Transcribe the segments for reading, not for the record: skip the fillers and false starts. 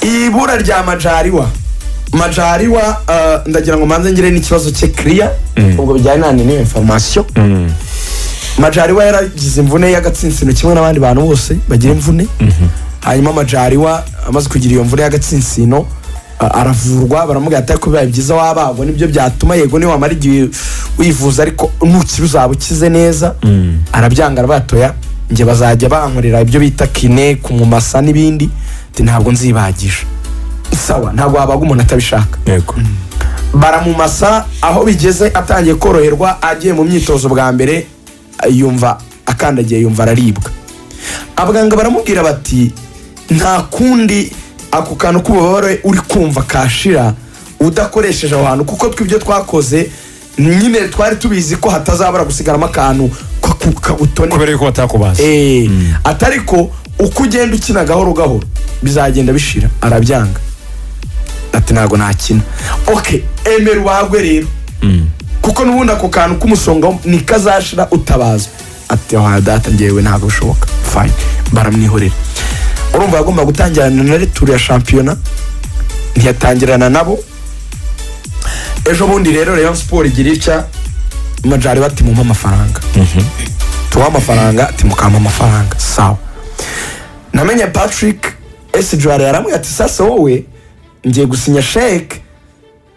ibura rya Majaliwa ndagira ngo manze ngire n'ikibazo cye clear ubwo bijyana n'iyo information. Majaliwa yaragize imvune y'agatsinsino kimwe n'abandi bantu bose bagira imvune. Hanyuma Majaliwa amaze kugira iyo mvune y'agatsinsino aravurwa baramubwira ati ko bibaye byiza wabagwa nibyo byatuma yego ni wamara igihe wivuza ariko nukiri uzabukize neza. Arabyanga arabatoya nge bazajya bankorera ibyo bita kine kumumasa n'ibindi ati ntabwo nzibagisha. Sawa ntabwo wabaga umuntu atabishaka. Yego. Baramumasa aho bigeze atangiye koroherwa agiye mu myitozo bwa mbere yumva akandagiye yumva araribwa. Abaganga baramubwira bati nta kundi ako kantu k'ububabare uri kumva kashira udakoresheje aho hantu kuko twibyo twakoze nyine twari tubizi ko hatazabara gusigaramo akantu kabutone kubera ko batakubaza. Atariko uko ugenda ukina gahoro gahoro bizagenda bishira. Arabyanga ati ntago nakina. Okay emera ubagwe rero kuko nubundi ako kantu k'umusonga nikazashira utabaza. Ati aho data ngewe ntago bishoboka. Fine baramwihorera. Urumva agomba gutangirana na retour ya championnat ntiyatangirana nabo. Ejo bundi rero Rayon Sport igirica Majaliwa ati mu amafaranga. Tuwa amafaranga ati mukama amafaranga. Sawa. Namenye Patrick Esijwara yaramwe ati sasa wowe ngiye gusinya cheque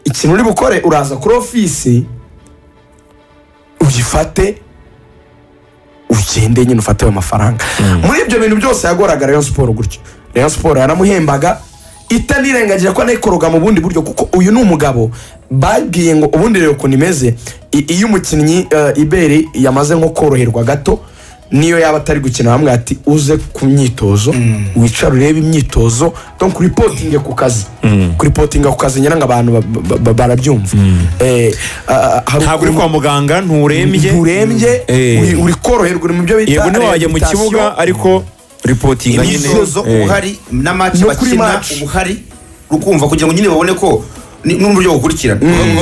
ikintu uri bukore uraza kuri office ugifate ugende nyine ufate amafaranga. Muri ibyo bintu byose yagoraga Rayon Sport gutyo. Rayon Sport yaramuhembaga itanirengagije ko anayikoroga mu bundi buryo kuko uyu ni umugabo babwiye ngo ubundi rero ko nimeze iyo umukinnyi Iberi yamaze nko koroherwa gato niyo yaba atari gukina bamwe ati uze ku myitozo wicara urebe imyitozo donc reporting ku kazi ku reporting ku kazi nyina abantu barabyumva. Ntabwo uri kwa muganga nturembye uri koroherwa uri mu byo bita yego niwe wajya mu kibuga ariko reporting nyine imyitozo uhari na match bakina ubuhari rukumva kugira ngo nyine babone ko n'uburyo bukurikirana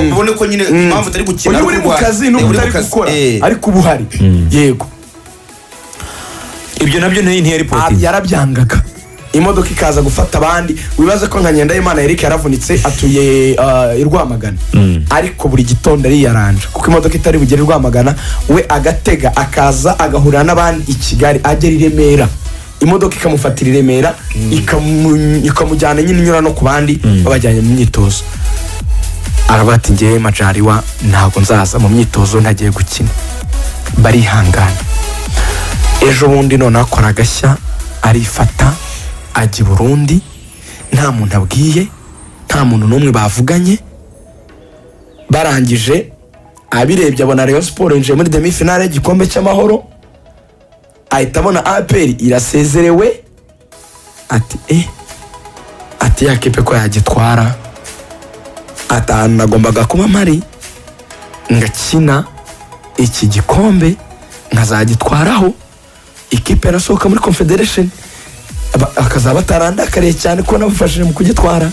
babone ko nyine impamvu utari gukina uri mu kazi n'utari gukora ariko ubuhari. Yego ibyo nabyo ntiye reporting yarabyangaga. Imodoka ikaza gufata abandi wibaze ko nka Nyendayimana Eric yaravunitse atuye i Rwamagana ariko buri gitondo ari yaranje kuko imodoka itari bugere i Rwamagana we agatega akaza agahurira n'abandi i Kigali agera i Remera imodoka ikamufatira i Remera ikamujyana nyine inyura no ku bandi babajyanye mu myitozo. Arabati ngiye Majaliwa ntago nzaza mu myitozo ntagiye gukina barihangana. Ejo bundi none akora agashya arifata ajya Burundi nta muntu abwiye nta muntu n'umwe bavuganye. Barangije abirebye abona Rayon Sport inje muri demi finale y'igikombe cy'amahoro ahita abona APR irasezerewe ati yakipe ko yagitwara atanagombaga kuba mari ngakina iki gikombe nkazagitwaraho ikipe yarasohoka muri Confederation akazaba atarandakariye cyane ko nabafashije mu kugitwara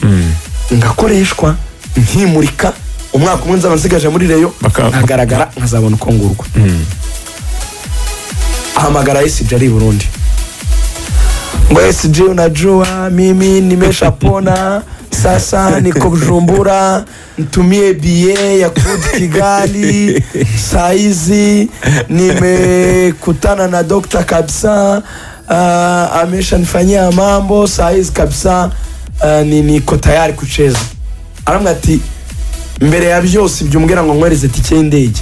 ngakoreshwa nkimurika umwaka umwe nzaba nsigaje muri Rayon nkagaragara nkazabona uko ngurwa. Ahamagara SG ari Burundi ngo SG unajua mimi nimeshapona sasa niko Bujumbura ntumie bie ya kurudi Kigali saizi nimekutana na Dr. kabisa ameshanifanyia mambo saizi kabisa niko tayari kucheza. Aramwe ati mbere ya byose byumbwira ngo nkwereze tike y'indege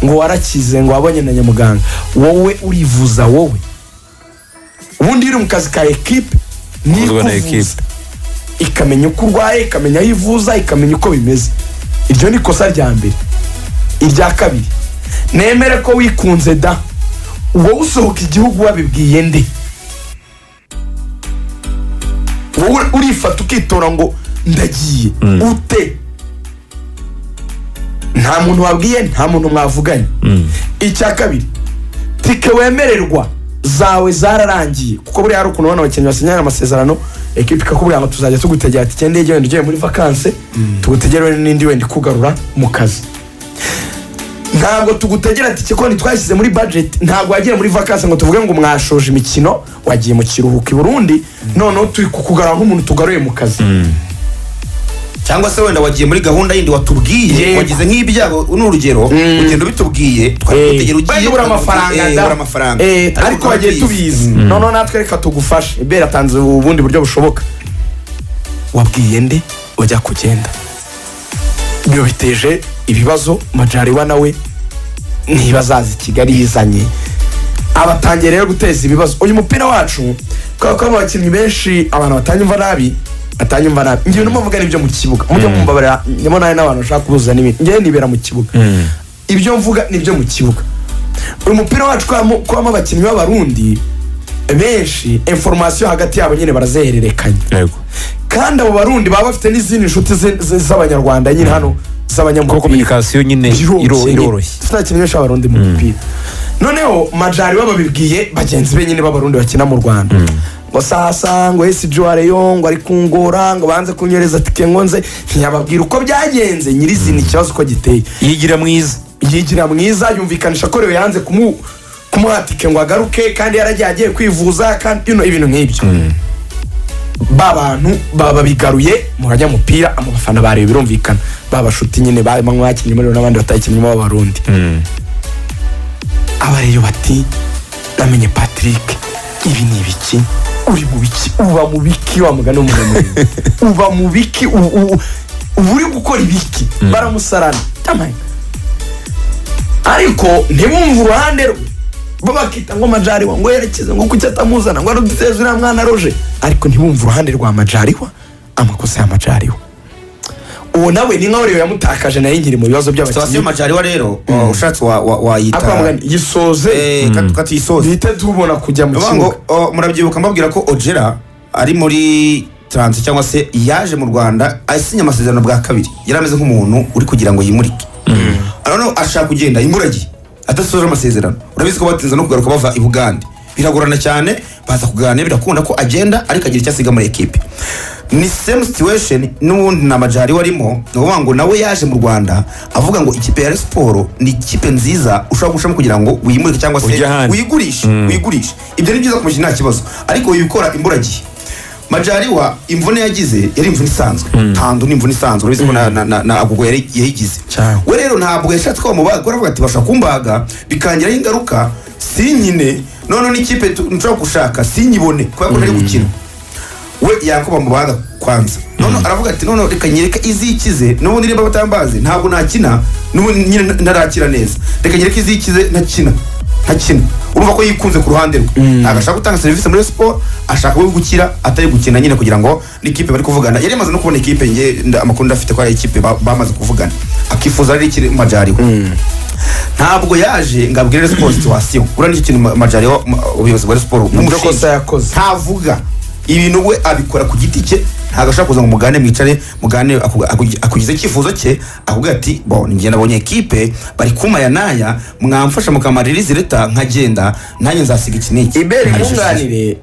ngo warakize ngo wabonye na nyamuganga wowe urivuza wowe ubundi iri mu kazi ka equipe ni kuvuza ikamenya uko urwaye ikamenya yivuza ikamenya uko bimeze. Iryo ni kosa rya mbere. Irya kabiri nemere ko wikunze da wowe usohoka igihugu wabibwiye nde wowe urifata ukitora ngo ndagiye ute nta muntu wabwiye nta muntu mwavuganye. Icya kabiri tike wemererwa zawe zararangiye kuko buri hari ukuntu abakinnyi basinyana amasezerano equipe ikakubwira ngo tuzajya tugutegera ati cyendege wenda ugiye muri vacances tugutegere n'indi wenda kugarura mu kazi. ntabwo tugutegera tike ko ntitwashyize muri budget, ntabwo wagiye muri vacances ngo tuvuge ngo mwashoje imikino wagiye mu kiruhuko i Burundi noneho turi kukugarura nk'umuntu tugaruye mu kazi. cyangwa se wenda wagiye muri gahunda yindi watubwiye wagize nk'ibyago n'urugero ugenda bitubwiye twagutegera ugiye ubura amafaranga ariko wagiye tubizi noneho natwe reka tugufashe. Bera atanze ubundi buryo bushoboka. Wabwiye nde ujya kugenda byo biteje ibibazo. Majaliwa nawe niba azaza i Kigali yizanye abatangiye rero guteza ibibazo. Uyu mupira wacu ko abakinnyi benshi abantu batanyumva nabi ngiye n'umuvuga n'ibyo mu kibuga mujye mumbabarira nyemo nawe n'abantu bashaka kubuza n'ibindi ngiye nibera mu kibuga ibyo mvuga n'ibyo mu kibuga. Uyu mupira wacu kwamo abakinnyi b'abarundi benshi information hagati yabo nyine barazehererekanya kandi abo barundi baba bafite n'izindi nshuti z'abanyarwanda nyine hano z'abanyamuryango communication nyine iroroshye nta kintu cyose abarundi mu mupira. Noneho Majaliwa babibwiye bagenzi be nyine b'abarundi bakina mu Rwanda ngo sasa ngo esi Joareyo ngo ari kungora ngo banze kunyereza tike ngo nze ntiyababwira uko byagenze nyirizina ikibazo uko giteye. Yigira mwiza yumvikanisha ko rero yanze kumuhatike ngo agaruke kandi yaragiye kwivuza kandi ibintu nk'ibyo. Babantu babigaruye mu banyamupira amabafana barebe birumvikana babashuti nyine bamwe bakinnye muri n'abandi batakinnye mu Barundi. Abareyo bati namenye Patrick ibi ni ibiki uri mu biki uba mu biki wa mugano umuntu uba mu biki uri gukora ibiki baramusarana tamai ariko ntibumva uruhande rwe bo bakita ngo Majaliwa ngo yerekeze ngo kuki atamuzana ngo aruduteze uriya mwana Roger ariko ntibumva uruhande rwa Majaliwa amakosa ya Majaliwa. Uwo nawe ni nkaho rero yamutakaje nayo ngiri mu bibazo by'abakinnyi. Sitasiyo Majaliwa rero ushatse wayita akwamugana gisoze katisoze bita tubona kujya mu kibuga. Murabyibuka mbabwira ko Ojera ari muri trans cyangwa se yaje mu Rwanda asinya amasezerano bwa kabiri yarameze nk'umuntu uri kugira ngo yimurike arano ashaka kugenda imuragi adasoje amasezerano. Urabizi ko batinza no kugaruka bava i Bugande biragorana cyane baza kuganira birakunda ko agenda ariko agira icyo asiga muri equipe. Ni same situation n'ubundi na Majaliwa arimo ngo ngo nawe yaje mu Rwanda avuga ngo ikipe ya Sport ni ikipe nziza ushobora gushamo kugira ngo uyimurike cyangwa se uyigurishe ibyo ni byiza kumenya nta kibazo ariko uyikora imburagihe. Majaliwa imvune yagize yari imvune isanzwe tandu ni imvune isanzwe urabizi ko na agugo yayigize we rero ntabwo yashatse ko mubaga aravuga ati bashaka kumbaga bikangiraho ingaruka sinyine none n'ikipe nshobora gushaka sinyibone kubera ko ntari gukina we yakoba mubaga kwanza none aravuga ati none reka nyereka izikize n'ubundi nimba batambaze ntabwo nakina n'ubundi nyine narakira neza reka nyereka izikize ntakina urumva ko yikunze ku ruhande rwe agashaka gutanga service muri Sport ashaka we gukira atari gukina nyine kugira ngo n'ikipe bari kuvugana yari amaze no kubona ikipe nge amakuru ndafite ko ari ikipe bamaze kuvugana akifuza ari ikiri Majaliwa ntabwo yaje ngabwire Sport situation urani ikintu Majaliwa ubuyobozi bwa Sport n'umukosa yakoze ntavuga ibintu we abikora ku giti cye ntago ashaka kuza ngo mugane mwicare mugane akugize icyifuzo cye akubwira ati bon ngiye nabonye equipe bari kumaya naya mwamfasha mukamaririza leta nkagenda nanjye nzasiga ikiniki ibere munganire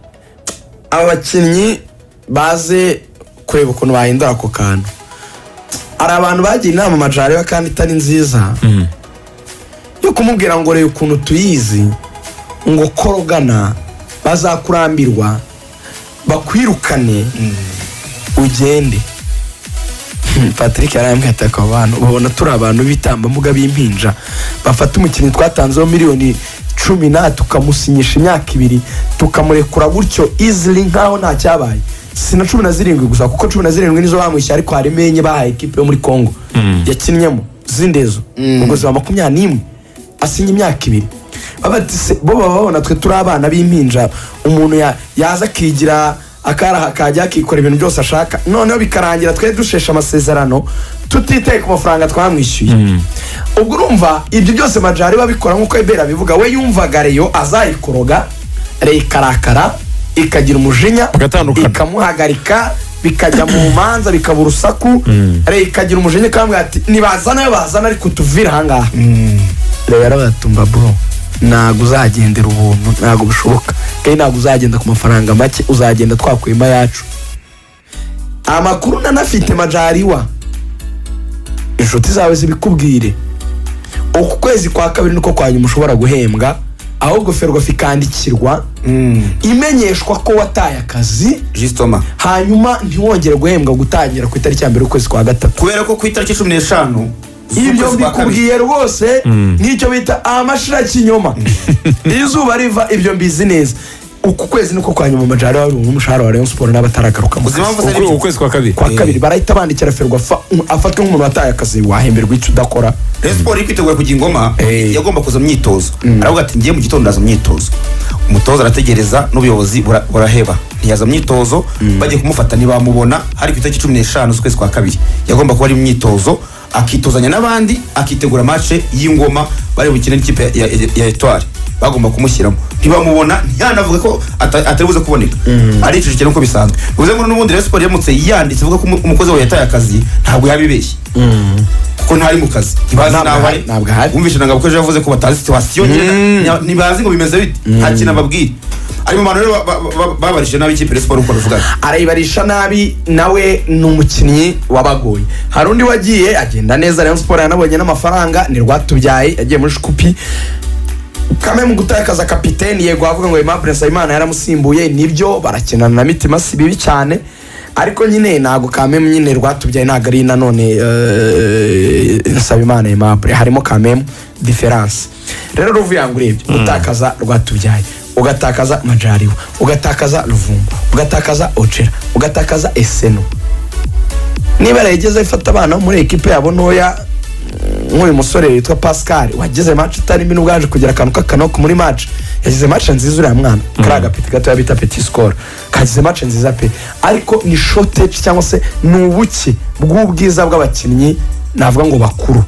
abakinnyi baze kureba ukuntu bahindura ako kantu. Ari abantu bagiye inama Majaliwa kandi itari nziza yo kumubwira ngo reba ukuntu tuyizi ngo korogana bazakurambirwa bakwirukane ugende. Patrick yarambwiye ati ko abantu babona turi abantu bitambambuga b'impinja bafata umukinnyi twatanzeho miliyoni 10 tukamusinyisha imyaka 2 tukamurekura gutyo easily nkaho nta cyabaye. Sina 17 gusa kuko 17 nizo bamwishyira ariko harimenye bahaye equipe yo muri Congo yakinnyemo zindezo ubwo ziba 21 asinya imyaka 2 babati bo babona twe turi abana b'impinja umuntu yaza akigira akara akajya akikora ibintu byose ashaka noneho bikarangira twe dushesha amasezerano tutiteye ku mafaranga twamwishyuye. Ubwo urumva ibyo byose Majaliwa babikora nkuko Ebera bivuga we yumvaga Reyo azayikoroga rekarakara ikagira umujinya ikamuhagarika bikajya mu manza bikaba urusaku ikagira umujinya kandi ati nibazana bazana ariko tuvira hangaha Reyo yarabatumba bro ntago uzagendera ubuntu ntago bishoboka kandi ntago uzagenda ku mafaranga make uzagenda twakwima yacu. Amakuru nanafite Majaliwa inshuti zawe zibikubwire uku kwezi kwa kabiri niko kwa nyuma ushobora guhembwa, ahubwo Ferwafa ikandikirwa imenyeshwa ko wataye akazi Jistoma, hanyuma ntiwongere guhembwa gutangira ku itariki ya mbere ukwezi kwa gatatu, kubera ko ku itariki 15 ibyo mbikubwiye rwose nk'icyo bita amashira kinyoma. Izuba riva, ibyo mbizi neza. Uku kwezi niko kwa nyuma Majari wari umushahara wa Rayon Sport n'abataragaruka mu kazi. Ukwezi kwa kabiri barahita bandikira Ferwafa afatwe nk'umuntu wataye akazi, wahemberwa icyo udakora. Rayon Sport ikwitegura kujya Ingoma, yagomba kuza mu myitozo, aravuga ati ngiye mu gitondo ndaza mu myitozo. Umutoza arategereza n'ubuyobozi buraheba, ntiyaza mu myitozo. Bagiye kumufata ntibamubona, hari ku itariki 15 z'ukwezi kwa kabiri yagomba kuba ari mu myitozo, akitozanya n'abandi, akitegura match y'Ingoma bari bukine n'ikipe ya Etoile. Bagomba kumushyiramo, ntibamubona, ntiyanavuga ko ataribuze kuboneka. Aricuje cyane uko bisanzwe. Bivuze ngo n'ubundi Rayon Sport yamutse yanditse vuga ko umukozi we yataye akazi, ntabwo yabibeshye kuko ntari mu kazi. Ibazi nawe umvishe nanga bukoje yavuze ko batazi situation nyine, nibazi ngo bimeze bite, nta kintu ababwira. Ari mu bantu rero babarisha nabi ikipe Rayon Sport uko bavuga, arayibarisha nabi. Nawe ni umukinnyi wabagoye. Hari undi wagiye agenda neza Rayon Sport yanabonye n'amafaranga, ni Rwatubyaye, yagiye muri Scoopy kame mu gutakaza kapiteni. Yego avuga ngo Aimable Nsabimana yaramusimbuye, nibyo barakinana na Mitima si bibi cyane, ariko nyine nago kame nyine Rwatubyaye ntago ari nanone Nsabimana Aimable, harimo kame difference. Rero ruvuye ngo urebye utakaza Rwatubyaye, ugatakaza Majari, ugatakaza Ruvumbu, ugatakaza Ochera, ugatakaza Eseno. Niba yarageze ifata abana muri equipe yabo ntoya, nk'uyu musore witwa Pascal wagize match itarimo n'ubwaje kugira akantu k'akanoko muri match, yagize match nziza uriya mwana karaga peti gato yabita petit score, kagize match nziza pe, ariko ni shortage cyangwa se nubuki bw'ubwiza bw'abakinnyi navuga ngo bakuru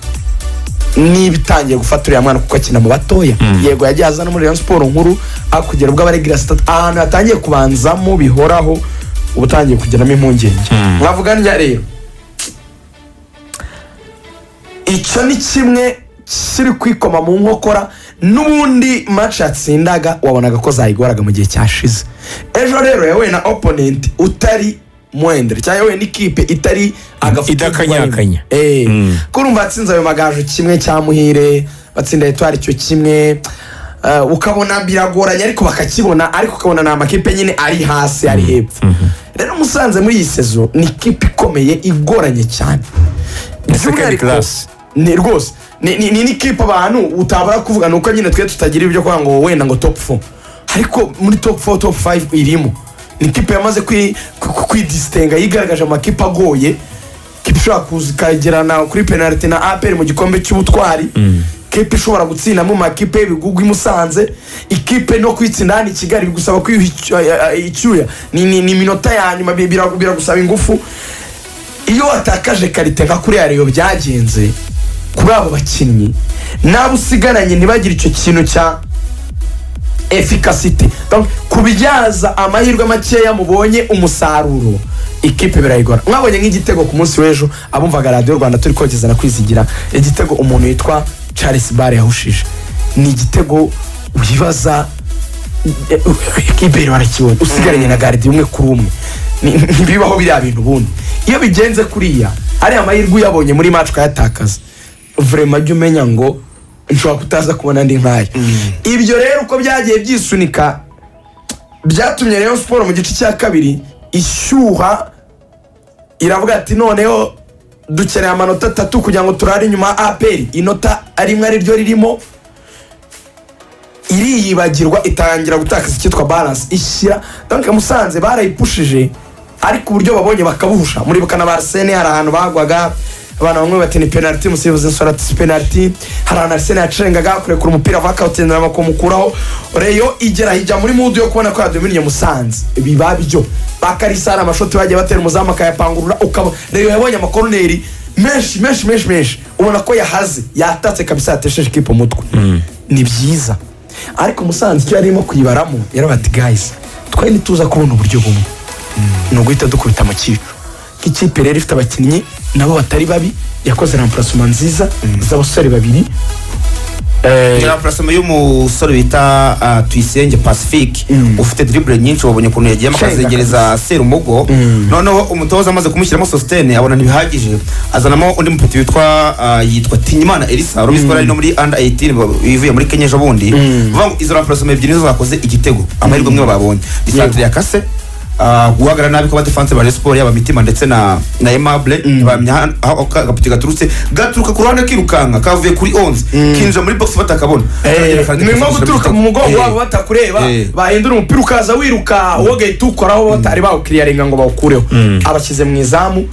nibitangiye gufata uriya mwana kuko akina mu batoya. Yego yagiye azana muri Rayon Sport nkuru akugera ubwo abaregira stat ahantu yatangiye kubanzamo bihoraho, ubutangiye kugeramo impungenge. Mwavuga njya rero icyo ni kimwe kiri kwikoma mu nkokora. N'ubundi match yatsindaga wabonaga ko zayigoraga mu gihe cyashize. Ejo rero yawe na opponent utari mwendere cyangwa yawe n'ikipe itari idakanyakanya. Kurumva atsinze ayo magajo kimwe cya Muhire, batsinda Etoile icyo kimwe, ukabona biragoranye ariko bakakibona, ariko ukabona na amakipe nyine ari hasi ari hepfo. Rero Musanze muri iyi sezo ni ikipe ikomeye igoranye cyane. Second class ni rwose ni ikipe abantu utabara kuvuga nuko nyine twe tutagira ibyo kwa ngo wenda ngo top 4, ariko muri top 4 top 5 irimo. Ni ikipe yamaze kwidistenga, yigaragaje amakipe agoye, kipe ishobora kuzigerana kuri penalty na APR mu gikombe cy'ubutwari, kipe ishobora gutsinda mu makipe y'ibigugu Musanze, ikipe no kwitsinda ni Kigali bigusaba icyuya ni minota ya nyuma biragusaba ingufu. Iyo watakaje karite nka kuri Rayon byagenze kuri abo bakinnyi, nabo usigaranye ntibagire icyo kintu cya efficacity, donc kubyaza amahirwe makeya mubonye umusaruro, ikipe birayigora. Mwabonye nk'igitego ku munsi w'ejo, abumvaga Radio Rwanda turi kogeza na kwizigira, igitego umuntu yitwa Charles Bare yahushije, ni igitego ubibaza ikipe barakibona, usigaranye na gardien umwe kuri umwe. Ntibibaho biriya bintu bundi. Iyo bigenze kuriya ari amahirwe yabonye muri match kayatakaza, vraiment jya umenya ngo nshobora kutaza kubona ndi nkaya. Ibyo rero uko byagiye byisunika byatumye Rayon Sport mu gice cya kabiri ishyuha, iravuga ati noneho dukeneye amanota 3 kugira ngo turare inyuma APR. Inota arimwe ari ryo ririmo, iriyibagirwa itangira gutakaza icyitwa balance ishyira. Donc Musanze barayipushije, ariko uburyo babonye bakabuhusha. Muri bukana Arsene hari ahantu bagwaga, abana bamwe bati ni penalty, musifuzi nsorati penalty, hari Arsene yacengaga kurekura umupira vakawutendera bakomukuraho. Reyo igera hijya muri mood yo kubona ko yadominiye Musanze, biba byo bakarisara amashoti bagiye batera umuzamu akayapangurura, ukaba Reyo yabonye amakorneri menshi ubona ko yahaze, yatatse kabisa, yatesheje ikipe umutwe. Ni byiza, ariko Musanze cyo yarimo kuyibaramo yarabati guys twe nituza kubona uburyo bumwe no guhita dukubita mu kicu. Ikipe rero ifite abakinnyi nabo batari babi, yakoze remplacement nziza z'abasore babiri, remplacement y'umusore bita Tuyisenge Pacifique ufite dribble nyinshi wabonye ukuntu yagiye akazengereza Serumugo noneho umutoza amaze kumushyiramo Sostene abona ntibihagije azanamo undi mupeti yitwa Tinyimana Elisa urubizwa ari no muri under 18 ivuye muri Kenya ejo bundi vuga izo remplacement ebyiri nizo zakoze igitego amahirwe mwe babonye Centre ya Kase guhagara nabi ko ba defense ba Sport yaba Mitima ndetse na Aimable bamya aho gapiti gaturuka ku ruhande kirukanka kavuye kuri 11 kinja muri box batakabona nimwe guturuka mu mugongo wabo batakureba bahindura umupira ukaza wiruka wogahita ukoraho batari bawukiriyaringa ngo bawukureho abashyize mu izamu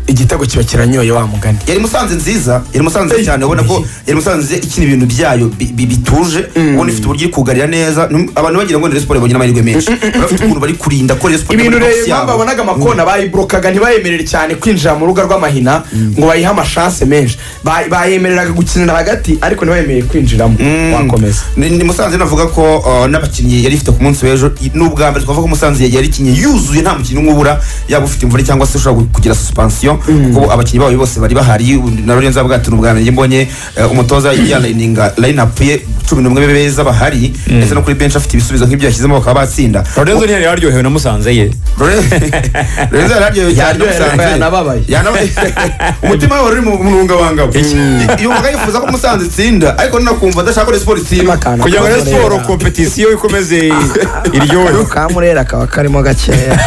igitego kiba kiranyoye wa mugani yari Musanze nziza yari Musanze cyane ubona ko yari Musanze ikindi ibintu byayo bituje ubona ifite uburyo kugarira neza abantu bagira ngo Rayon Sport ibonye amahirwe menshi bafite ukuntu bari kurinda ko Rayon Sport ibintu rero babonaga amakona bayibrokaga ntibayemerera cyane kwinjira mu ruga rw'amahina ngo bayiha amashance menshi bayemereraga gukinira hagati ariko ntibayemereye kwinjiramo wakomeza ni Musanze navuga ko n'abakinnyi yari ifite ku munsi w'ejo n'ubwa mbere twavuga ko Musanze yari ikinye yuzuye nta mukino nk'ubura yaba ufite imvune cyangwa se ushobora kugira suspension kuko abakinnyi babo bose bari bahari na Lorenzo bwatunu bwa mbere mbonye umutoza ya line up ye 11 beza bahari ndetse no kuri bench afite ibisubizo nk'ibyo yashyizemo bakaba batsinda Lorenzo ntiyari yaryohewe na Musanze ye Lorenzo yaryohewe cyane yanababaye umutima wawe uri mu mwungabangabo iyo yifuza ko Musanze itsinda ariko nakumva adashaka ko Sport itsinda kugira ngo Sport competition ikomeze iryohe kamurera akaba karimo gakeya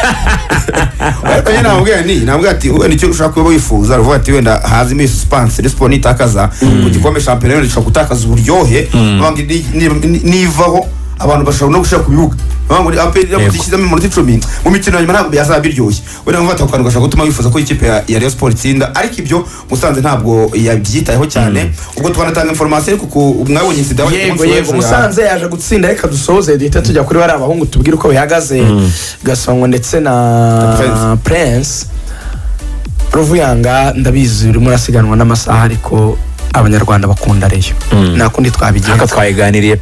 ariko nyine nabwira ati nicyo ushaka kuba wifuza ruvuga ati wenda hazimo suspense Sport nitakaza ku gikombe championnat rishobora gutakaza uburyohe nivaho abantu bashobora no gushaka kubibuga ngo APR yamutishyizamo mu minota 10 mu mikino nyuma ntabwo byazaba biryoshye wenda ngufata ku kantu gashaka gutuma wifuza ko ikipe ya Rayon Sport itsinda ariko ibyo Musanze ntabwo yabyitayeho cyane ubwo twanatanga information ariko mwabonye insida yego Musanze yaje gutsinda reka dusoze duhita tujya kuri bari abahungu tubwire uko bihagaze Gasongo ndetse na Prince Ruvuyanga ndabizi urimo urasiganwa n'amasaha ariko abanyarwanda bakunda reyo nakundi twabigenza twayiganiriye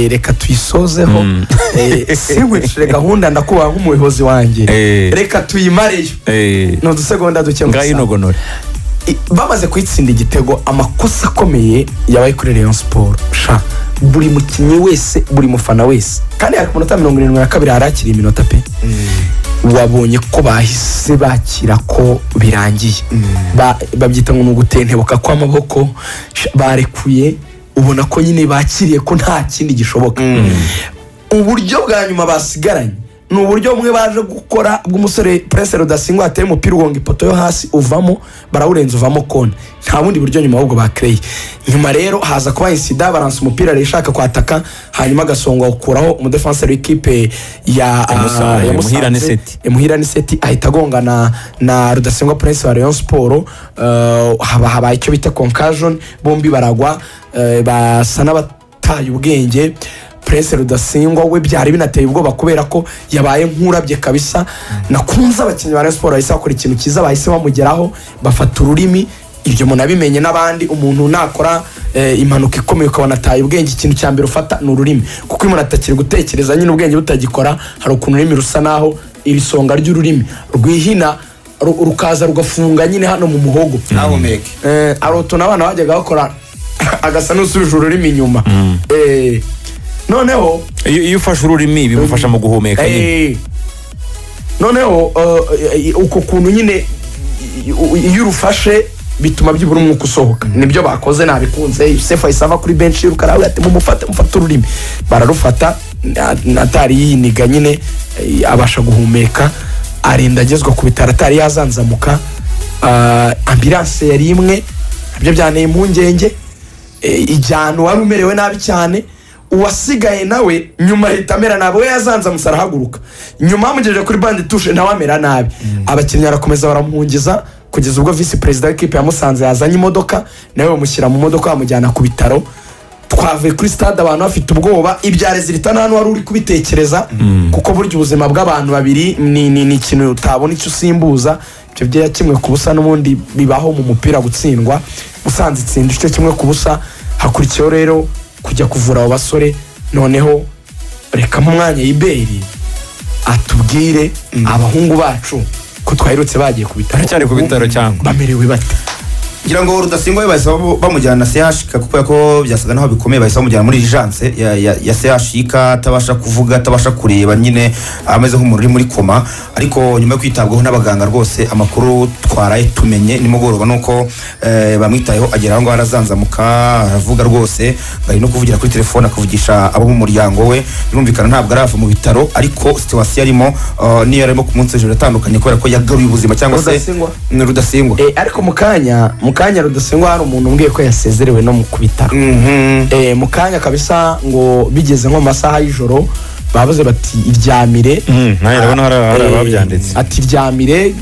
reka tuyisozeho singwicire gahunda ndakubaha nk'umuyobozi wanjye reka tuyimareyo no dusegonda duke ngayinogonore bamaze kwitsinda igitego amakosa akomeye yabaye kuri Rayon Sport buri mukinnyi wese buri mufana wese kandi ari ku minota 72 harakiri iminota pe wabonye ko bahise bakira ko birangiye babyita ngo nugutentebuka kw'amaboko barekuye ubona ko nyine bakiriye ko nta kindi gishoboka uburyo bwa nyuma basigaranye ni uburyo bumwe baje gukora bw'umusore Prince Rudasingwa ateye umupira ugonga ipoto yo hasi uvamo barawurenza uvamo kona nta bundi buryo nyuma ahubwo bakreye nyuma rero haza kuba insida baransa umupira rishaka kwataka hanyuma Gasongo ukuraho umudefenseur w'ikipe ya Muhirane Seti ahita agongana na Rudasingwa Prince wa Rayon Sport haba icyo bita concussion bombi baragwa basa n'abataye ubwenge Prince Rudasingwa we byari binateye ubwoba kubera ko yabaye nkurabye kabisa nakunze abakinnyi ba Rayon Sport bahise bakora ikintu cyiza bahise bamugeraho bafata ururimi ibyo munabimenye n'abandi umuntu nakora impanuka ikomeye ukabona ataye ubwenge ikintu cya mbere ufata ni ururimi kuko umuntu atakiri gutekereza nyine ubwenge butagikora hari ukuntu ururimi rusa naho irisonga ry'ururimi rwihina rukaza rugafunga nyine hano mu muhogo nahumeke arotona abana bajyaga bakora agasa n'usubije ururimi inyuma noneho iyo ufashe ururimi bimufasha mu guhumeka nyine noneho uko kuntu nyine iyo urufashe bituma byibura umwuka usohoka nibyo bakoze nabikunze Yusef Aisava kuri bench y'urukarawe ati mufate ururimi bararufata natari yiniga nyine abasha guhumeka arinda agezwa ku bitaro atari yazanzamuka ambulance yari imwe nabyo byaneye impungenge ijyana wari umerewe nabi cyane uwasigaye nawe nyuma hitamera nabo yazanza musarahaguruka nyuma amugejeje kuri bande touche ntawamera nabi abakinnyi arakomeza baramuhungiza kugeza ubwo vice president w'ikipe ya Musanze yazanye imodoka nawe bamushyira mu modoka bamujyana ku bitaro twavuye kuri stade abantu bafite ubwoba ibyarezirita nta wari uri kubitekereza kuko burya ubuzima bw'abantu babiri ni ikintu utabona icyo usimbuza ibyo bya kimwe ku busa n'ubundi bibaho mu mupira gutsindwa Musanze itsinda icyo kimwe ku busa hakurikiyeho rero kujya kuvura abo basore noneho reka mu mwanya y'iberi atubwire abahungu bacu ko twahirutse bagiye ku bitaro cyane ku bitaro cyangwa bamerewe bate ngira ngo Rudasingwa bahise bamujyana CHK kuko ko byasaga naho bikomeye bahise bamujyana muri urgence ya CHK atabasha kuvuga atabasha kureba nyine ameze nk'umuntu uri muri koma ariko nyuma yo kwitabwaho n'abaganga rwose amakuru twaraye tumenye nimugoroba nuko bamwitayeho agera aho ngaho arazanzamuka aravuga rwose bari no kuvugira kuri telefone akavugisha abo mu muryango we birumvikana ntabwo arava mu bitaro ariko situation arimo niyo arimo ku munsi ejo atandukanye kubera ko yagaruye ubuzima cyangwa se Rudasingwa ariko mukanya Rudasingwa hari umuntu umbwiye ko yasezerewe no mu kubitaro mukanya kabisa ngo bigeze nko mu masaha y'ijoro bavuze bati iryamire naye ndabona hari ababyanditse ati iryamire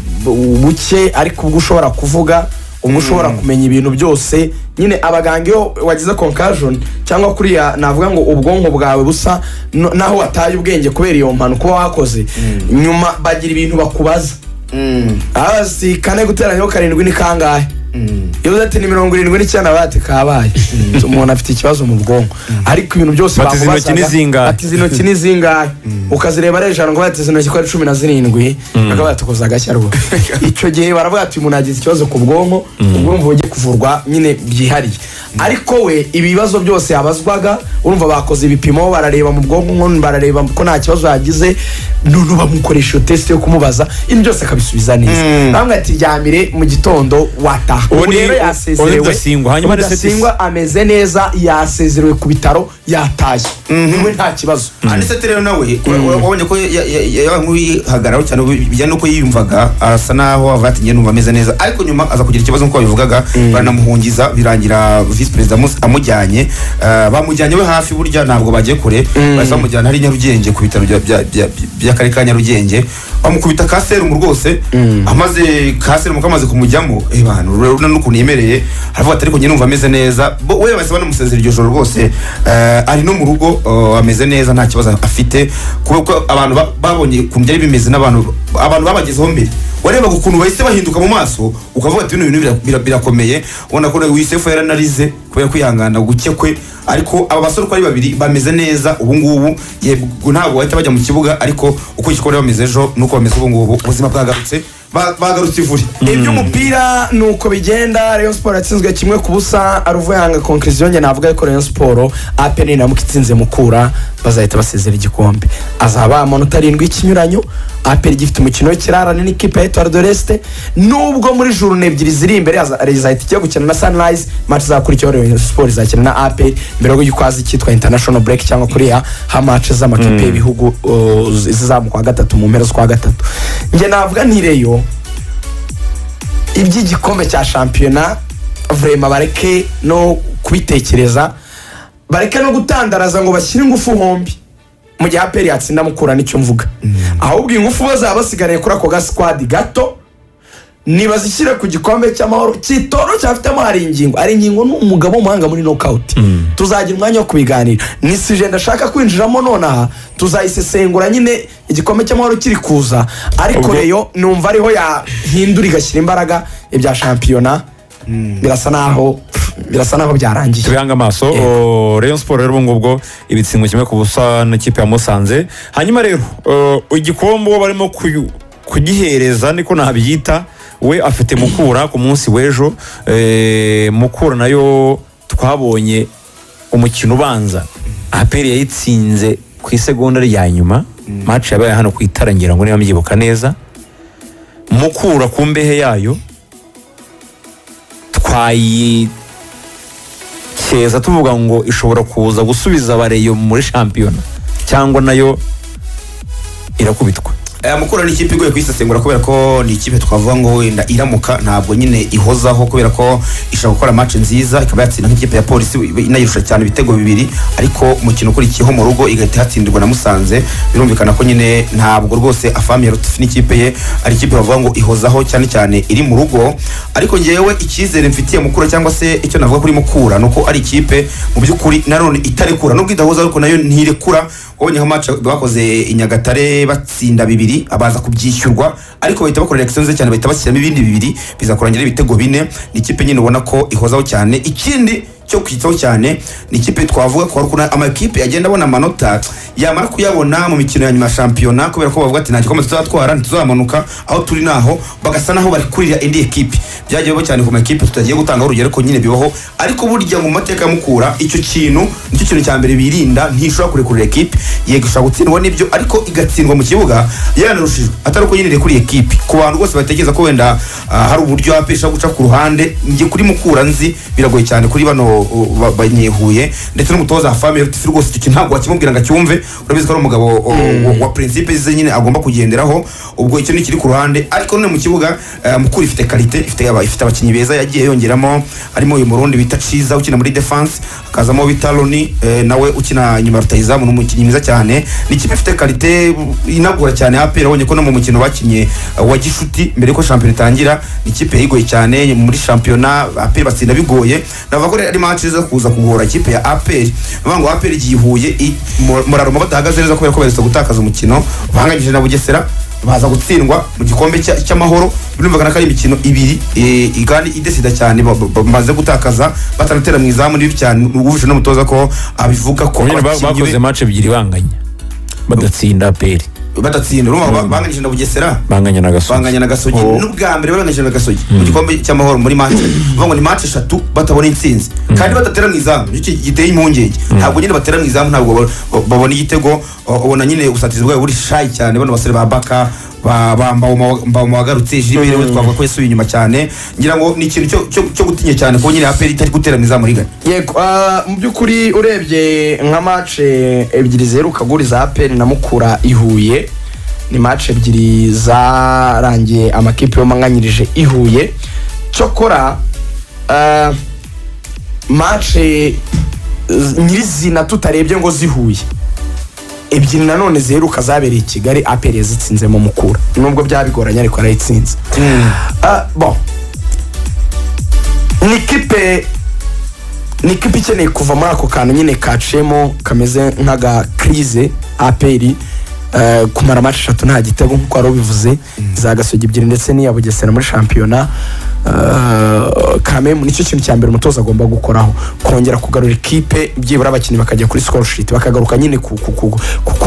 buke ariko ubwo ushobora kuvuga ubwo ushobora kumenya ibintu byose nyine abaganga iyo wagize concussion cyangwa kuriya navuga ngo ubwonko bwawe busa naho wataye ubwenge kubera iyo mpanuka uba wakoze nyuma bagira ibintu bakubaza abazi 4 guteranyaho 7 ni kangahe iyo uzati ni 79 bati kabaye umuntu afite ikibazo mu bwonko ariko ibintu byose bamubazaga ati zino kini zingahe ukazireba rejana ngo bati zino kiko 17 bakaba batukoza agashya rwo icyo gihe baravuga ati umuntu agize ikibazo ku bwonko ubwo urumva ugiye kuvurwa nyine byihariye ariko we ibibazo byose yabazwaga urumva bakoze ibipimo barareba mu bwonko nko barareba ko nta kibazo yagize none bamukoresha test yo kumubaza ibyo byose akabisubiza neza bamwe ati ryamire mu gitondo wata rero yasezerewe hanyuma Rudasingwa ameze neza yasezerewe ku bitaro yataye niwe nta kibazo Anisete rero nawe wabonye ko yankwihagararo cyane bijyana nuko yiyumvaga arasa naho avati ngiye numva ameze neza ariko nyuma aza kugira ikibazo nkuko bivugaga baranamuhungiza birangira vice president amujyanye bamujyanye we hafi burya ntabwo bagiye kure bahise bamujyana hari Nyarugenge ku bitaro by'akarere ka Nyarugenge bamukubita kaserumu rwose amaze kaserumu kamaze kumujyamo abantu rero n'ukuntu yemereye aravuga ati ariko ngiye numva ameze neza we bahise banamusezera iryo joro rwose ari no mu rugo ameze neza nta kibazo afite kuko abantu babonye ukuntu byari bimeze n'abantu babagezeho mbere warebaga ukuntu bahise bahinduka mu maso ukavuga ati bino bintu birakomeye ubona ko Wisefu yaranarize kubera kwihangana gukekwe ariko aba basore uko ari babiri bameze neza ubu ngubu yego ntabwo bahita bajya mu kibuga ariko uko ikikore bameze ejo nuko bameze ubu ngubu ubuzima bwagarutse bagarutse ivuri iby'umupira nuko bigenda Rayon Sport yatsinzwe 1-0 aruvuyanga conclusion nge navuga ko Rayon Sport APR namuka itsinze Mukura bazahita basezera igikombe azaba amanota 7 ikinyuranyo APR gifite umukino w'ikirarane n'ikipe ya Etoile de l'Est nubwo muri journée ebyiri ziri imbere azahita kijya gukina na Sunrise match zakurikiyeho Rayon Sport izakina na APR mbere yo gikwaza cyitwa international break cyangwa kuriya ha match z'amakipe y'ibihugu zizamuka kwa gatatu mu mpera z'ukwa gatatu nge navuga ntireyo iby'igikombe cya shampiyona vraiment bareke no kubitekereza bareke no gutandaraza ngo bashyire ingufu hombi mu gihe APR yatsinda Mukura nicyo mvuga ahubwo ingufu bazaba basigariye kuri ako ga squad gato nibazishyire ku gikombe cy'amahoro cyitoro cyafitemo hari ingingo n'umugabo w'umuhanga muri knockout tuzagira umwanya wo kubiganira nisije ndashaka kwinjiramo nonaha tuzayisesengura nyine igikombe cy'amahoro kiri kuza ariko reyo numva ariho yahindura igashyira imbaraga ibya shampiyona birasa naho byarangiye tubihanga amaso Rayon Sport rero ngubwo ibitsingo 1-0 n'ikipe ya Musanze hanyuma rero igikombe barimo kugihereza niko nabyita we afite Mukura ku munsi w'ejo Mukura nayo twabonye umukino ubanza APR yayitsinze ku isegonda rya nyuma match yabaye hano ku itarangira ngo niba mbyibuka neza Mukura ku mbehe yayo twayikeza tuvuga ngo ishobora kuza gusubiza abareyo muri shampiyona cyangwa nayo irakubitwa Mukura ni ikipe igoye kwisesengura kubera ko ni ikipe twavuga ngo wenda iramuka ntabwo nyine ihozaho kubera ko ishaka gukora match nziza ikaba yatsinda nk'ikipe ya Polisi inayirusha cyane ibitego 2 ariko umukino ukurikiyeho mu rugo igahita yatsindirwa na Musanze birumvikana ko nyine ntabwo rwose afami ya Rutif n'ikipe ye ari ikipe bavuga ngo ihozaho cyane cyane iri mu rugo ariko ngewe icyizere mfitiye Mukura cyangwa se icyo navuga kuri Mukura nuko ari ikipe mu by'ukuri narone itarekura nubwo idahoza ariko nayo ntirekura wabonye match bakoze Inyagatare batsinda 2 abaza kubyishyurwa ariko bahita bakora reaction cyane bahita bashyiramo ibindi 2 bizakurangira ibitego 4 ni ikipe nyine ubona ko ihozaho cyane ikindi cyo kwitaho cyane ni ikipe twavuga ko harukuna amakipe agenda abona amanota yamara kuyabona mu mikino ya nyuma ya shampiyona kubera ko bavuga ati nta gikombe tuzatwara ntituzamanuka aho turi naho bagasa naho bari kurira indi ekipe byagiye bibaho cyane ku makipe tutagiye gutanga urugero ko nyine bibaho ariko burya mu mateka ya Mukura icyo kintu cya mbere birinda ntishobora kurekurira ekipe yego ishobora gutsindwa n'ibyo ariko igatsindwa mu kibuga yanarushijwe atari uko nyine kuri ekipe ku bantu bose batekereza ko wenda hari uburyo apesha guca ku ruhande ngiye kuri Mukura nzi biragoye cyane kuri bano banyehuye ndetse n'umutoza family rwose icyo ntabwo wakimubwira ngo acyumve urabizi ko ari umugabo wa principe ze nyine agomba kugenderaho ubwo icyo ni kiri ku ruhande ariko none mu kibuga Mukura ifite qualité ifite abakinnyi beza yagiye yongeramo harimo uyu Murundi bita Ciza ukina muri defense akazamo bita Loni nawe ukina nyuma rutayizamu n'umukinnyi mwiza cyane ni ikipe ifite qualité inagura cyane APR abonye ko no mu mukino bakinye wa gishuti mbere ko shampiyona itangira ni ikipe yigoye cyane muri shampiyona APR batsinda bigoye navuga ko ari match zo kuza kugora ikipe ya APR bango APR gihuye muraruma batahagaze neza kubera ko baherutse gutakaza umukino bahanganyije na Bugesera baza gutsindwa mu gikombe cy'amahoro birumvikana ko ari imikino ibiri igani idesida cyane bamaze gutakaza batanatera mu izamu nibi cyane ubuje n'umutoza ko abivuga ko bakoze match ebyiri banganya badatsinda APR batatsinda urumva banganyije na Bugesera banganya na Gasogi n'ubwa mbere baranganyije na Gasogi mu gikombe cy'amahoro muri match bavuga ni match 3 batabona intsinzi kandi batatera mu izamu iki giteye impungenge ntabwo nyine batera mu izamu ntabwo babona igitego ubona nyine usatizi bwawe buri shy cyane bano basore ba Baka ba wagarutse jibire twavuga ko yesuye inyuma cyane ngira ngo ni ikintu cyo gutinya cyane ko nyine APR itari gutera mu izamu rigana yego mu byukuri urebye nka match ebyiri zeruka guri za APR na Mukura ihuye ni match ebyiri zarangiye amakipe yo manganyirije ihuye cyokora match nyirizina tutarebye ngo zihuye ebyiri nanone zeruka zabereye Kigali APR yazitsinzemo Mukura nubwo byabigoranye ariko arayitsinze bon ni kipe ikeneye kuva muri ako kantu nyine kacemo kameze nk'aga crise APR kumara match 3 nta gitego nkuko ari ubivuze za Gasogi ebyiri ndetse n'iya Bugesera muri shampiyona kameme nicyo kintu cya mbere umutoza agomba gukoraho kongera kugarura ikipe byibura abakinnyi bakajya kuri score sheet bakagaruka nyine ku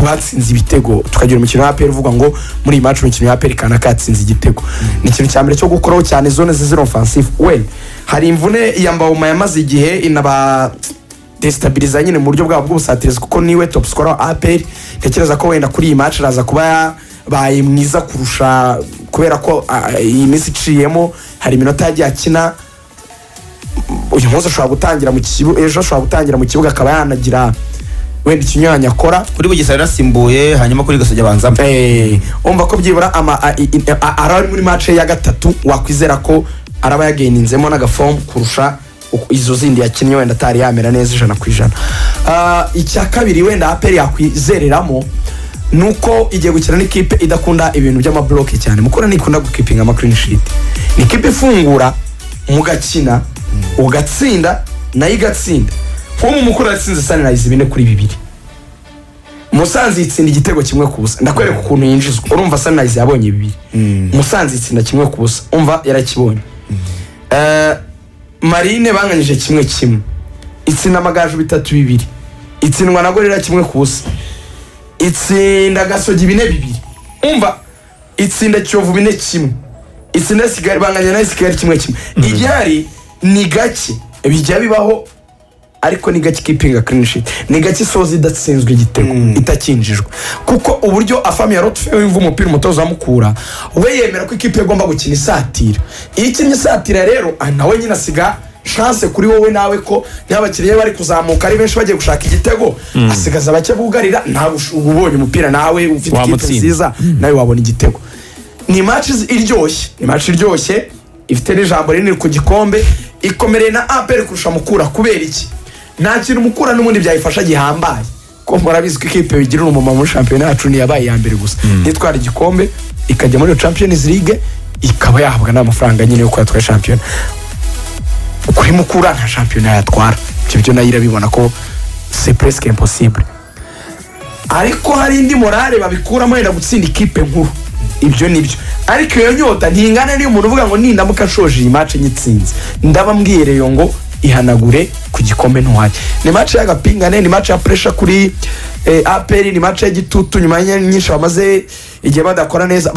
batsinze ibitego tukagira umukino wa APR uvuga ngo muri iyi match umukino wa APR kana katsinze igitego ni ikintu cya mbere cyo gukoraho cyane zone zero offensive hari imvune yambauma yamaze igihe inaba destabiliza nyine mu buryo bwabo bw'ubusatirizi kuko niwe top scorer APR ntekereza ko wenda kuri iyi match araza kuba baye mwiza kurusha kubera ko iyi minsi iciyemo hari iminota yagiye akina uyu munsi ashobora gutangira mu kibuga ejo ashobora gutangira mu kibuga akaba yanagira wenda ikinyanya akora kuri Bugesera yarasimbuye hanyuma kuri Gasogi abanzamo umva ko byibura ari muri match ya gatatu wakwizera ko araba yagaininzemo n'agaform kurusha izo zindi yakinnye wenda atari yamera neza 100%. Icya kabiri wenda APR yakwizereramo nuko igiye gukina n'ikipe idakunda ibintu by'amabloke cyane Mukura nikunda gukipinga ama clean sheet ni ikipe ifungura mugakina ugatsinda nayo igatsinda ko mu Mukura yatsinze Sunrise 4-2 Musanze itsinda igitego kimwe ku busa ndakwereka ukuntu yinjizwa urumva Sunrise yabonye 2 Musanze itsinda kimwe ku busa umva yarakibonye Marine banganyije kimwe itsinda Amagaju 3-2 itsindwa na Gorira kimwe ku busa itsinda Gasogi 4-2 umva itsinda Kiyovu 4-1 itsinda Kigali banganya na Kigali kimwe igihari ni gake bijya bibaho ariko ni gake keeping clean sheet ni gake sozi idatsinzwe igitego itakinjijwe kuko uburyo afami ya Rotfe wimva umupira umutoza Mukura we yemera ko ikipe igomba gukina isatira ikinye isatira rero nawe nyina siga chance kuri wowe nawe ko n'abakiriye bari kuzamuka ari benshi bagiye gushaka igitego asigaza bake bugarira nawe ubonye umupira nawe ufite ikipe nziza nawe wabona igitego ni matches iryoshye ifite n'ijambo rinini ku gikombe ikomereye na APR kurusha Mukura kubera iki nta kintu Mukura n'ubundi byayifasha gihambaye ko murabizi ko ikipe bigira umumama muri shampiyona yacu ni yabaye ya mbere gusa nitwara igikombe ikajya muri Champions League ikaba yahabwa n'amafaranga nyine yo kwatwara shampiyona kuri Mukura nta shampiyona yatwara ibyo nayo irabibona ko c'est presque impossible ariko hari indi morale babikuramo yenda gutsinda ikipe nkuru ibyo nibyo ariko iyo nyota ntingana niyo umuntu uvuga ngo nindamuka shoje iyi match nyitsinze ndaba mbwireyo ngo ihanagure ku gikombe ntuhari. Ni match y'agapingane, ni match ya pressure kuri APR, ni match y'igitutu nyuma nyinshi bamaze igihe badakora neza,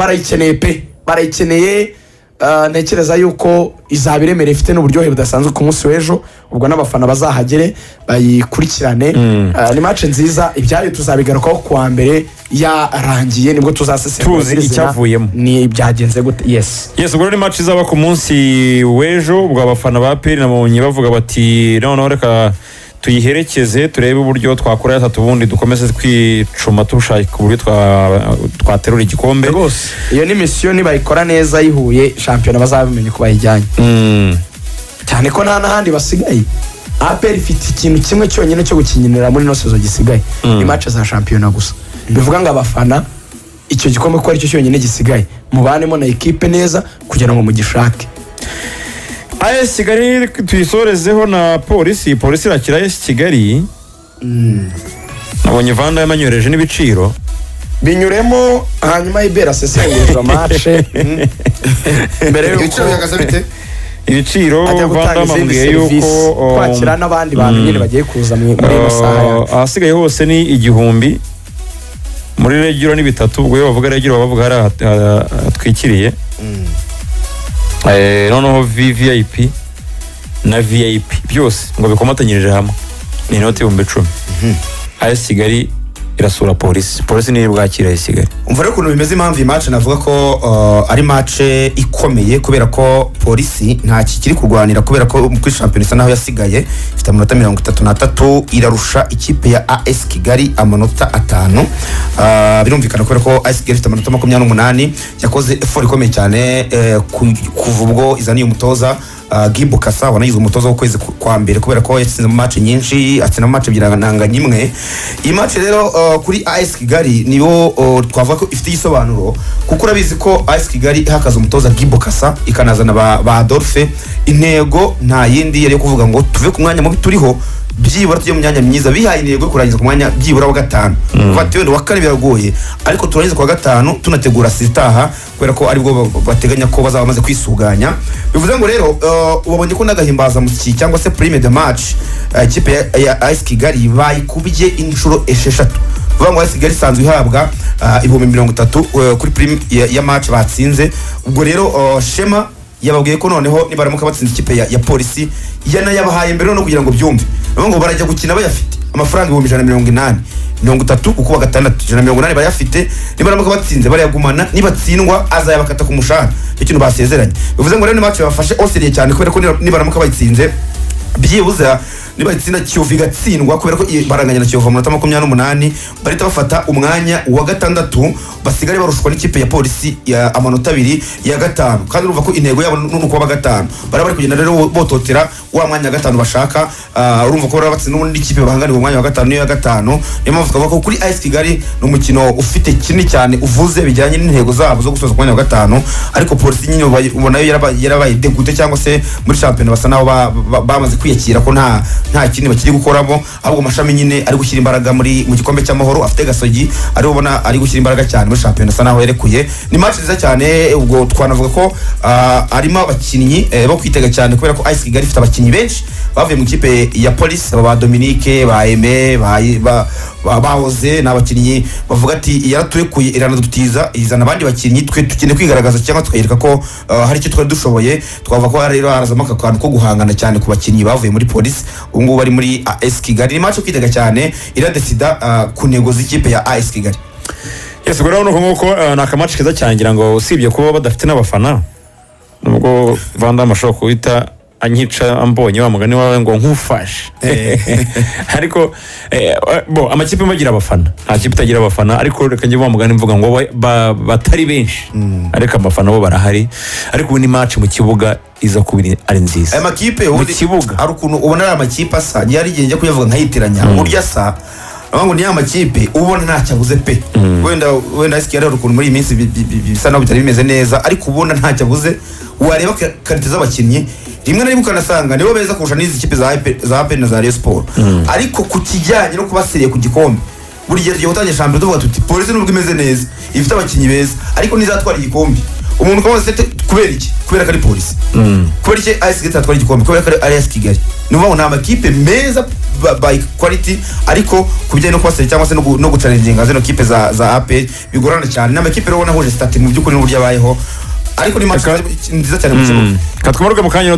barayikeneye ntekereza yuko izabiremere ifite n'uburyohe budasanzwe ku munsi w'ejo, ubwo n'abafana bazahagere bayikurikirane. Ni match nziza, ibyayo tuzabigarukaho kuwa mbere yarangiye nibwo tuzasesengura tuzi icyavuyemo ni byagenze gute. Yes ubwo ni match izaba ku munsi w'ejo, ubwo abafana ba APR nabonye bavuga bati noneho reka tuyiherekeze turebe uburyo twakora yatatu ubundi dukomeze twicuma tushaka uburyo twaterura igikombe rwose. Iyo ni mission nibayikora neza yihuye shampiyona bazabimenye ko bayijyanye cyane ko nta n'ahandi basigaye. APR ifite ikintu kimwe cyonyine cyo gukinira muri no sezo gisigaye, ni match za shampiyona gusa. Bivuga ngo abafana icyo gikombe ko ari cyo cyonyine gisigaye, mubanemo na equipe neza kugira ngo mugishake. AS Kigali tuyisorezeho na polisi irakira AS Kigali. Nabonye Vanda yamanyoreje n'ibiciro binyuremo, hanyuma Ibera sesengura match mbere ibiciro bihagaze bite? Ibiciro Vanda mambwiye yuko kwakira n'abandi bantu nyine bagiye kuza muri masaha ahasigaye hose ni 1000 muri regiro ni 3, ubwo bavuga regiro bavuga hari atwikiriye. Noneho VIP na VIP byose ngo bikomatanyirije hamwe ni inoti 10,000. AS Kigali irasura polisi niyo bwakira AS Kigali. Umva rero ukuntu bimeze, impamvu iyi match navuga ko ari match ikomeye kubera ko polisi nta kikiri kurwanira, kubera ko muri shampiyona isa naho yasigaye ifite amanota 33 irarusha ikipe ya AS Kigali amanota 5. Birumvikana kubera ko AS Kigali ifite amanota 28 yakoze effort ikomeye cyane kuva ubwo izaniye umutoza Gimbo Kasa wanayize umutoza w'ukwezi kwa mbere, kubera ko yatsinze mu match nyinshi, atsinda mu match byiranganga nyimwe. Iyi match rero kuri AS Kigali niyo twavuga ko ifite igisobanuro, kuko urabizi ko AS Kigali ihakaza umutoza Gimbo Kasa ikanazana ba Adolphe, intego nta yindi yari kuvuga ngo tuve ku mwanya mubi turiho byibura tujye mu myanya myiza, bihaye intego kurangiza ku mwanya byibura wa 5. Batiwe wa 4 biragoye, ariko turangiza kwa 5 tunategura sitaha, kubera ko ari bwo bateganya ko bazaba bamaze kwisuganya. Bivuze ngo rero ubonye ko nagahimbaza mu cyangwa se prime de match ikipe ya AS Kigali bayikubye inshuro 6. Vuga ngo AS Kigali sanzwe ihabwa 30,000 kuri prime ya match batsinze. Ubwo rero Shema yababwiye ko noneho nibaramuka batsinze ikipe ya polisi yanayabahaye mbere no kugira ngo byumve, ngo barajya gukina bayafite amafaranga 180 30 kuko wa 6 180 bayafite, nibaramuka batsinze barayagumana, nibatsindwa azayabakata ku mushahara, cyo kintu basezeranye. Bivuze ngo rero ni match bafashe osiriye cyane, kubera ko nibaramuka bayitsinze byibuza niba itsinda Kiyovu igatsindwa, kubera ko baranganya na Kiyovu amanota 28 barita bafata umwanya wa 6 basigare barushwa n'ikipe ya polisi ya amanota 2 ya 5, kandi urumva ko intego yabo nuko ba 5 bari kugenda rero bototera wa mwanya wa 5 bashaka. Urumva ko batsinda n'undi ikipe bahanganiye umwanya wa 5 niyo ya 5. Niyo mpamvu ko kuri AS Kigali n'umukino ufite kinini cyane uvuze bijyanye n'intego zabo zo gusoza umwanya wa 5, ariko polisi nyine ubona yarabaye degute, cyangwa se muri champion basa naho bamaze kwiyakira ko nta kindi bakiri gukoramo, ahubwo amashami nyine ari gushyira imbaraga mu gikombe cy'amahoro. Afite Gasogi ari ubona ari gushyira imbaraga cyane muri champion asa naho yerekuye. Ni match nziza cyane, ubwo twanavuga ko arimo abakinnyi bo kwitega cyane, kubera ko AS Kigali ifite abakinnyi benshi bavuye mu kipe ya Police, ba Dominique ba Aime bahoze n'abakinnyi bavuga ati yaraturekuye iranadutiza izana abandi bakinnyi, twe tukine kwigaragaza cyangwa tukayereka ko hari icyo twari dushoboye. Twavuga ko rero harazamo akantu ko guhangana cyane ku bakinnyi bavuye muri Police ubu ngubu bari muri AS Kigali. Ni match kwitega cyane, iradesida ku ntego z'ikipe ya AS Kigali. Yes, ubwo rero nuko ni akamaci keza cyane, ngira ngo usibye kuba badafite n'abafana, nubwo Vanda amashobora kuhita anyica ambonye wa mugani wawe ngo nkufashe ariko amakipe bagira abafana, nta kipe itagira abafana, ariko reka njye wa mugani mvuga ngo batari benshi, ariko abafana bo barahari. Ariko ubu ni match mu kibuga iza kubiri ari nziza. Aya makipe mu kibuga ari ukuntu ubona ari amakipe asa, yari igiye kuyavuga nkayitiranya burya asa ngo ni amakipe ubona nta cyabuze pe. Wenda sikiyara ukuntu muri iyi minsi bisa naho bitari bimeze neza, ariko ubona nta cyabuze. Wareba karite z'abakinnyi rimwe na rimwe ukanasanga nibo beza kurusha n'izi kipe za APR na za Rayon Sport, ariko ku kijyanye no kubasiriye ku gikombe buri gihe tugiye gutangira shampiyona tuvuga tuti polisi nubwo imeze neza ifite abakinnyi beza, ariko nizatwara igikombe umuntu ukamubaza ati kubera iki kubera ko ari polisi kubera iki AS Kigali atwara igikombe kubera ko ari AS Kigali ni ukuvuga ngo ni amakipe meza by quality ariko ku bijyanye no kubasera cyangwa se no gucalenginga zino kipe za APR bigorana cyane ni amakipe rero ubona ahuje stati mu by'ukuri n'uburyo abayeho ariko ni match nziza cyane mu kibuga katwamaruke mu kanya